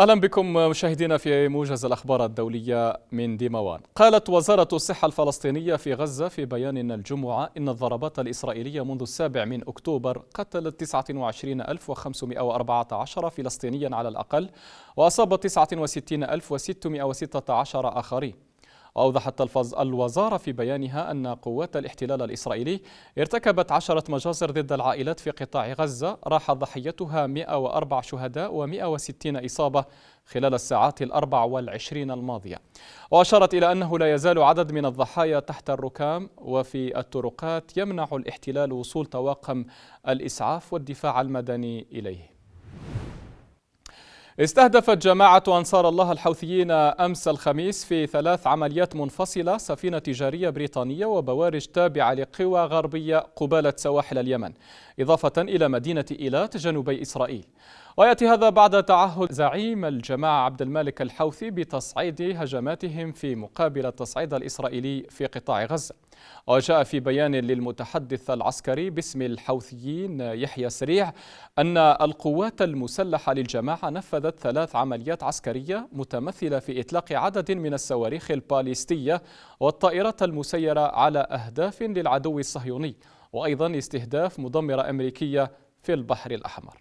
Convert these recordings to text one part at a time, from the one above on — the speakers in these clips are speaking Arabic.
أهلا بكم مشاهدينا في موجز الأخبار الدولية من دموان. قالت وزارة الصحة الفلسطينية في غزة في بيان الجمعة إن الضربات الإسرائيلية منذ 7 أكتوبر قتلت 29514 فلسطينيا على الأقل، وأصابت 69616 آخرين. وأوضحت الوزارة في بيانها أن قوات الاحتلال الإسرائيلي ارتكبت 10 مجازر ضد العائلات في قطاع غزة راح ضحيتها 104 شهداء و160 إصابة خلال الساعات 24 الماضية. وأشارت إلى أنه لا يزال عدد من الضحايا تحت الركام وفي الطرقات يمنع الاحتلال وصول طواقم الإسعاف والدفاع المدني إليه. استهدفت جماعة أنصار الله الحوثيين أمس الخميس في 3 عمليات منفصلة سفينة تجارية بريطانية وبوارج تابعة لقوى غربية قبالة سواحل اليمن، إضافة إلى مدينة إيلات جنوبي إسرائيل. ويأتي هذا بعد تعهد زعيم الجماعة عبد المالك الحوثي بتصعيد هجماتهم في مقابل التصعيد الإسرائيلي في قطاع غزة. وجاء في بيان للمتحدث العسكري باسم الحوثيين يحيى سريع أن القوات المسلحة للجماعة نفذت 3 عمليات عسكرية متمثلة في إطلاق عدد من الصواريخ الباليستية والطائرات المسيرة على أهداف للعدو الصهيوني، وأيضا استهداف مدمرة أمريكية في البحر الأحمر.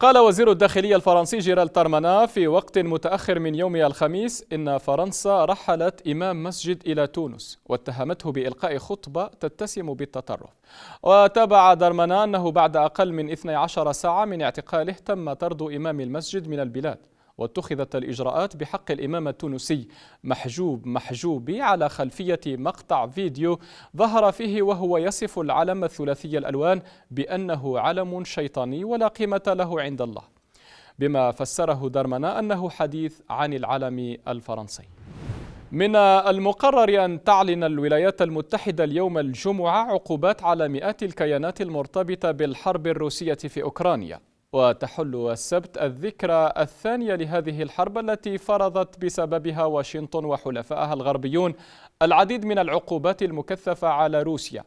قال وزير الداخلية الفرنسي جيرال دارمانان في وقت متأخر من يوم الخميس إن فرنسا رحلت إمام مسجد إلى تونس واتهمته بإلقاء خطبة تتسم بالتطرف. وتابع دارمانان أنه بعد أقل من 12 ساعة من اعتقاله تم طرد إمام المسجد من البلاد، واتخذت الإجراءات بحق الإمام التونسي محجوبي على خلفية مقطع فيديو ظهر فيه وهو يصف العلم الثلاثي الألوان بأنه علم شيطاني ولا قيمة له عند الله، بما فسره دارمانان أنه حديث عن العلم الفرنسي. من المقرر أن تعلن الولايات المتحدة اليوم الجمعة عقوبات على مئات الكيانات المرتبطة بالحرب الروسية في أوكرانيا، وتحل السبت الذكرى الثانية لهذه الحرب التي فرضت بسببها واشنطن وحلفائها الغربيون العديد من العقوبات المكثفة على روسيا،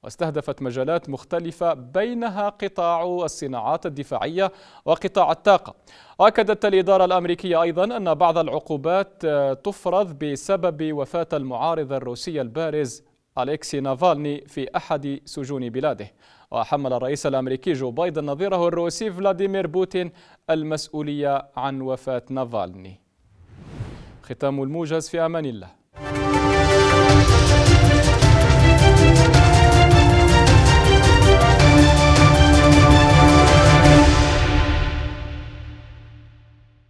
واستهدفت مجالات مختلفة بينها قطاع الصناعات الدفاعية وقطاع الطاقة. وأكدت الإدارة الأمريكية أيضا أن بعض العقوبات تفرض بسبب وفاة المعارض الروسي البارز أليكسي نافالني في أحد سجون بلاده. وحمل الرئيس الأمريكي جو بايدن نظيره الروسي فلاديمير بوتين المسؤولية عن وفاة نافالني. ختام الموجز، في أمان الله.